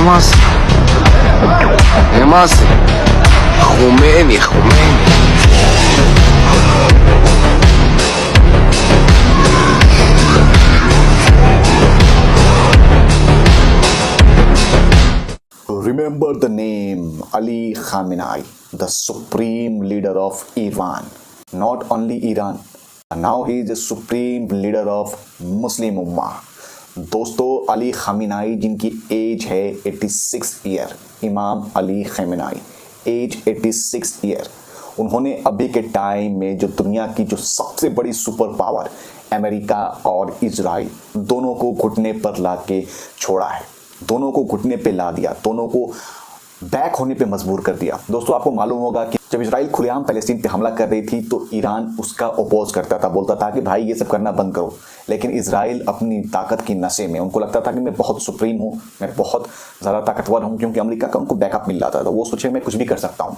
Emasi. Emasi. Khomeini, Khomeini. Remember the name Ali Khamenei, the supreme leader of Iran. Not only Iran, now he is the supreme leader of Muslim Ummah. दोस्तों अली खामिनाई जिनकी as है 86 year, इमाम Ali खामिनाई as 86 year, उन्होंने अभी के time में जो दुनिया की जो सबसे बड़ी सुपर पावर अमेरिका और इजराइल दोनों को घुटने पर ला के छोड़ा है, दोनों को घुटने पे ला दिया, दोनों को बैक होने पे मजबूर कर दिया। दोस्तों आपको मालूम होगा कि जब इजराइल खुलेआम पैलेस्टीन पे हमला कर रही थी तो ईरान उसका अपोज करता था, बोलता था कि भाई ये सब करना बंद करो। लेकिन इजराइल अपनी ताकत की नशे में, उनको लगता था कि मैं बहुत सुप्रीम हूँ, मैं बहुत ज़्यादा ताकतवर हूँ, क्योंकि अमेरिका का उनको बैकअप मिल रहा था, तो वो सोचे मैं कुछ भी कर सकता हूँ।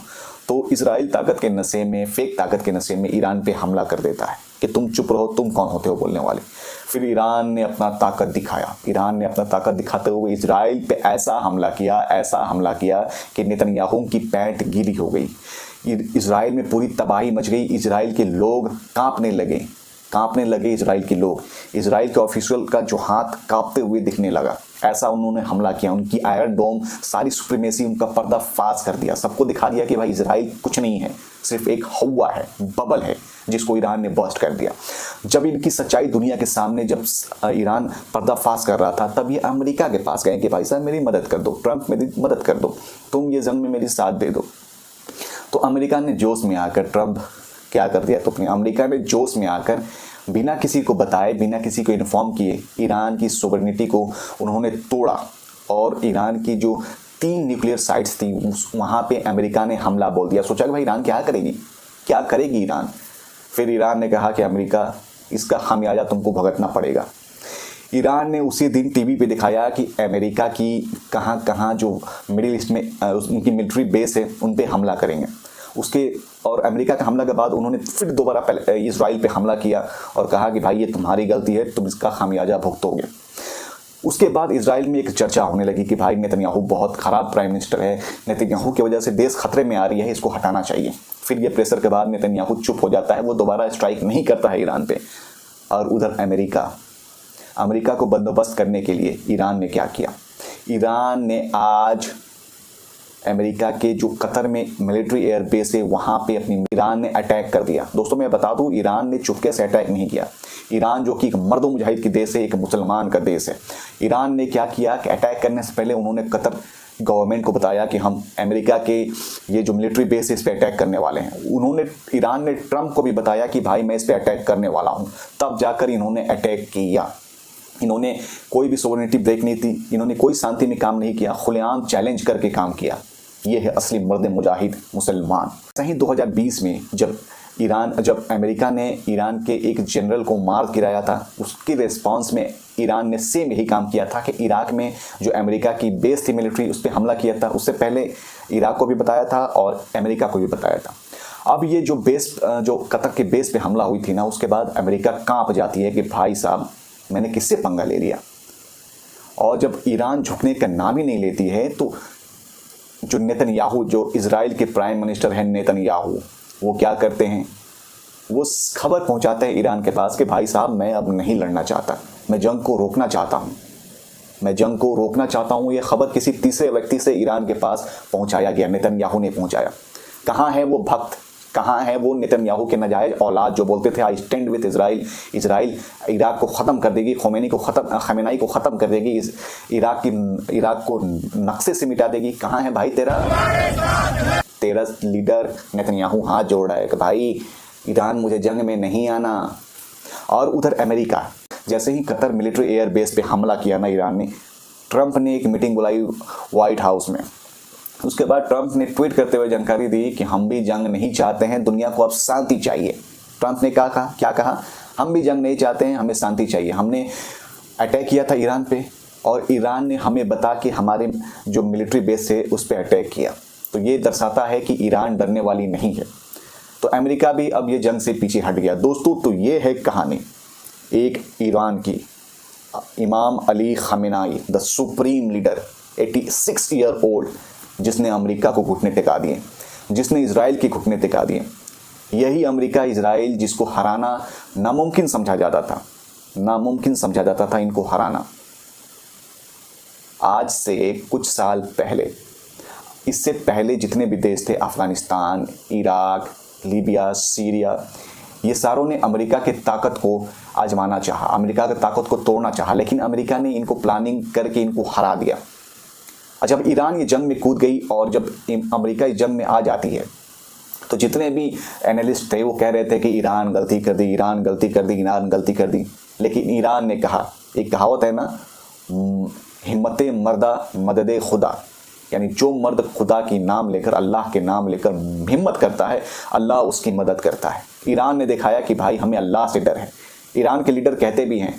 तो इजराइल ताकत के नशे में, फेक ताकत के नशे में ईरान पे हमला कर देता है कि तुम चुप रहो, तुम कौन होते हो बोलने वाले। फिर ईरान ने अपना ताकत दिखाया, ईरान ने अपना ताकत दिखाते हुए इजराइल पे ऐसा हमला किया कि नेतन्याहू की पैंट गीली हो गई। इजराइल में पूरी तबाही मच गई, इजराइल के लोग कांपने लगे इजराइल के लोग, इजराइल के ऑफिशियल का जो हाथ कांपते हुए दिखने लगा। ऐसा उन्होंने हमला किया, उनकी आयरन डोम सारी सुप्रीमेसी उनका पर्दाफाश कर दिया, सबको दिखा दिया कि भाई इजराइल कुछ नहीं है, सिर्फ एक हवा है, बबल है, जिसको ईरान ने बस्ट कर दिया। जब इनकी सच्चाई दुनिया के सामने, जब ईरान पर्दाफाश कर रहा था, तब ये अमेरिका के पास गए कि भाई साहब मेरी मदद कर दो, ट्रंप मेरी मदद कर दो, तुम ये जंग में मेरी साथ दे दो। तो अमेरिका ने जोश में आकर, ट्रंप क्या कर दिया, तो अपनी अमेरिका ने जोश में आकर बिना किसी को बताए, बिना किसी को इन्फॉर्म किए ईरान की सोवरेनिटी को उन्होंने तोड़ा और ईरान की जो 3 न्यूक्लियर साइट्स थी वहाँ पे अमेरिका ने हमला बोल दिया। सोचा कि भाई ईरान क्या करेगी ईरान। फिर ईरान ने कहा कि अमेरिका, इसका खामियाजा तुमको भुगतना पड़ेगा। ईरान ने उसी दिन टीवी पे दिखाया कि अमेरिका की कहाँ जो मिडिल ईस्ट में उनकी मिलिट्री बेस है उन पे हमला करेंगे। और अमेरिका के हमला के बाद उन्होंने फिर दोबारा इजराइल पे हमला किया और कहा कि भाई ये तुम्हारी गलती है, तुम इसका खामियाजा भुगतोगे। उसके बाद इजराइल में एक चर्चा होने लगी कि भाई नेतन्याहू बहुत ख़राब प्राइम मिनिस्टर है, नेतन्याहू की वजह से देश खतरे में आ रही है, इसको हटाना चाहिए। फिर ये प्रेशर के बाद नेतन्याहू चुप हो जाता है, वो दोबारा स्ट्राइक नहीं करता है ईरान पे। और उधर अमेरिका को बंदोबस्त करने के लिए ईरान ने क्या किया, ईरान ने आज अमेरिका के जो कतर में मिलिट्री एयर बेस है वहाँ पे ईरान ने अटैक कर दिया। दोस्तों मैं बता दूं, ईरान ने चुपके से अटैक नहीं किया। ईरान जो कि एक मर्द मुजाहिद की देश है, एक मुसलमान का देश है, ईरान ने क्या किया कि अटैक करने से पहले उन्होंने कतर गवर्नमेंट को बताया कि हम अमेरिका के ये जो मिलिट्री बेस है इस पर अटैक करने वाले हैं। ईरान ने ट्रंप को भी बताया कि भाई मैं इस पर अटैक करने वाला हूँ, तब जाकर इन्होंने अटैक किया। इन्होंने कोई भी सोवरेनिटी ब्रेक नहीं थी, इन्होंने कोई शांति में काम नहीं किया, खुलेआम चैलेंज करके काम किया। ये है असली मर्द मुजाहिद मुसलमान। सही 2020 में जब अमेरिका ने ईरान के एक जनरल को मार गिराया था, उसके रिस्पांस में ईरान ने सेम यही काम किया था कि इराक में जो अमेरिका की बेस थी मिलिट्री, उस पर हमला किया था। उससे पहले इराक को भी बताया था और अमेरिका को भी बताया था। अब ये जो कतर के बेस पे हमला हुई थी ना, उसके बाद अमेरिका कांप जाती है कि भाई साहब मैंने किससे पंगा ले लिया। और जब ईरान झुकने का नाम ही नहीं लेती है तो जो नेतन्याहू, जो इजराइल के प्राइम मिनिस्टर हैं नेतन्याहू, वो क्या करते हैं, वो खबर पहुंचाते हैं ईरान के पास कि भाई साहब मैं अब नहीं लड़ना चाहता, मैं जंग को रोकना चाहता हूं। ये खबर किसी तीसरे व्यक्ति से ईरान के पास पहुंचाया गया, नेतन्याहू ने पहुंचाया। कहाँ है वो भक्त, कहाँ है वो नेतन्याहू के नाजायज औलाद जो बोलते थे I stand with Israel Iraq को ख़त्म कर देगी, खमेनाई को ख़त्म कर देगी, इराक को नक्शे से मिटा देगी। कहाँ है भाई तेरा लीडर नेतन्याहू हाथ जोड़ रहा है कि भाई ईरान मुझे जंग में नहीं आना। और उधर अमेरिका, जैसे ही कतर मिलिट्री एयर बेस पे हमला किया ना ईरान ने, ट्रंप ने एक मीटिंग बुलाई व्हाइट हाउस में। उसके बाद ट्रंप ने ट्वीट करते हुए जानकारी दी कि हम भी जंग नहीं चाहते हैं, दुनिया को अब शांति चाहिए। ट्रंप ने क्या कहा, हम भी जंग नहीं चाहते हैं, हमें शांति चाहिए। हमने अटैक किया था ईरान पे और ईरान ने हमें बता के हमारे जो मिलिट्री बेस है उस पर अटैक किया। तो ये दर्शाता है कि ईरान डरने वाली नहीं है। तो अमेरिका भी अब ये जंग से पीछे हट गया। दोस्तों तो ये है कहानी एक ईरान की, इमाम Ali Khamenei the supreme leader, 86 year old, जिसने अमेरिका को घुटने टिका दिए, जिसने इजराइल के घुटने टिका दिए। यही अमेरिका इजराइल जिसको हराना नामुमकिन समझा जाता था, नामुमकिन समझा जाता था इनको हराना, आज से कुछ साल पहले, इससे पहले जितने भी देश थे, अफगानिस्तान, इराक, लीबिया, सीरिया, ये सारों ने अमेरिका के ताकत को आजमाना चाहा, अमेरिका की ताकत को तोड़ना चाहा, लेकिन अमेरिका ने इनको प्लानिंग करके इनको हरा दिया। जब ईरान ये जंग में कूद गई और जब अमेरिका इस जंग में आ जाती है, तो जितने भी एनालिस्ट थे वो कह रहे थे कि ईरान गलती कर दी, ईरान गलती कर दी, ईरान गलती कर दी। लेकिन ईरान ने कहा, एक कहावत है ना, हिम्मते मर्दा मदद खुदा, यानी जो मर्द खुदा की नाम लेकर, अल्लाह के नाम लेकर हिम्मत करता है, अल्लाह उसकी मदद करता है। ईरान ने दिखाया कि भाई हमें अल्लाह से डर है। ईरान के लीडर कहते भी हैं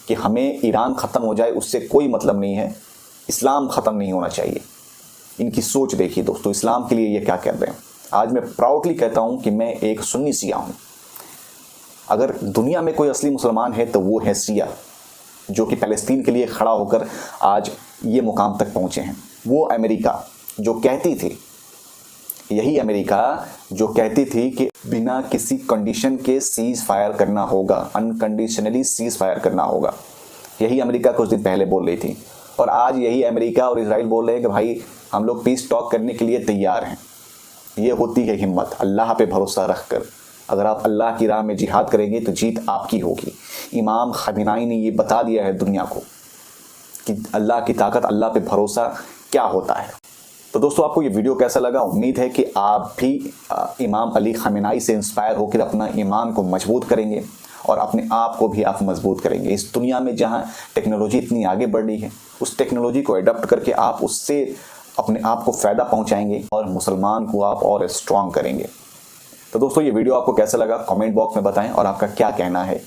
कि हमें ईरान ख़त्म हो जाए उससे कोई मतलब नहीं है, इस्लाम ख़त्म नहीं होना चाहिए। इनकी सोच देखिए दोस्तों, इस्लाम के लिए ये क्या कर रहे हैं। आज मैं प्राउडली कहता हूँ कि मैं एक सुन्नी शिया हूँ। अगर दुनिया में कोई असली मुसलमान है तो वो है शिया, जो कि फ़लस्तीन के लिए खड़ा होकर आज ये मुकाम तक पहुँचे हैं। वो अमेरिका जो कहती थी, यही अमेरिका जो कहती थी कि बिना किसी कंडीशन के सीज़ फायर करना होगा, अनकंडीशनली सीज़ फायर करना होगा, यही अमेरिका कुछ दिन पहले बोल रही थी। और आज यही अमेरिका और इजराइल बोल रहे हैं कि भाई हम लोग पीस टॉक करने के लिए तैयार हैं। ये होती है हिम्मत, अल्लाह पे भरोसा रख कर। अगर आप अल्लाह की राह में जिहाद करेंगे तो जीत आपकी होगी। इमाम खमीनी ने ये बता दिया है दुनिया को कि अल्लाह की ताकत, अल्लाह पे भरोसा क्या होता है। तो दोस्तों, आपको ये वीडियो कैसा लगा? उम्मीद है कि आप भी इमाम अली खमीनी से इंस्पायर होकर अपना ईमान को मजबूत करेंगे और अपने आप को भी आप मजबूत करेंगे। इस दुनिया में जहाँ टेक्नोलॉजी इतनी आगे बढ़ रही है, उस टेक्नोलॉजी को अडॉप्ट करके आप उससे अपने आप को फ़ायदा पहुँचाएंगे और मुसलमान को आप और स्ट्रॉन्ग करेंगे। तो दोस्तों, ये वीडियो आपको कैसा लगा कमेंट बॉक्स में बताएं, और आपका क्या कहना है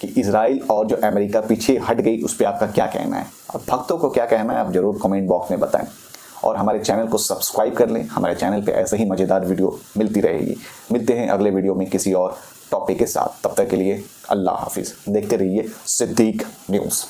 कि इजराइल और जो अमेरिका पीछे हट गई उस पर आपका क्या कहना है। और भक्तों को क्या कहना है आप ज़रूर कमेंट बॉक्स में बताएं, और हमारे चैनल को सब्सक्राइब कर लें। हमारे चैनल पे ऐसे ही मज़ेदार वीडियो मिलती रहेगी। मिलते हैं अगले वीडियो में किसी और टॉपिक के साथ। तब तक के लिए अल्लाह हाफिज़। देखते रहिए सिद्दीक न्यूज़।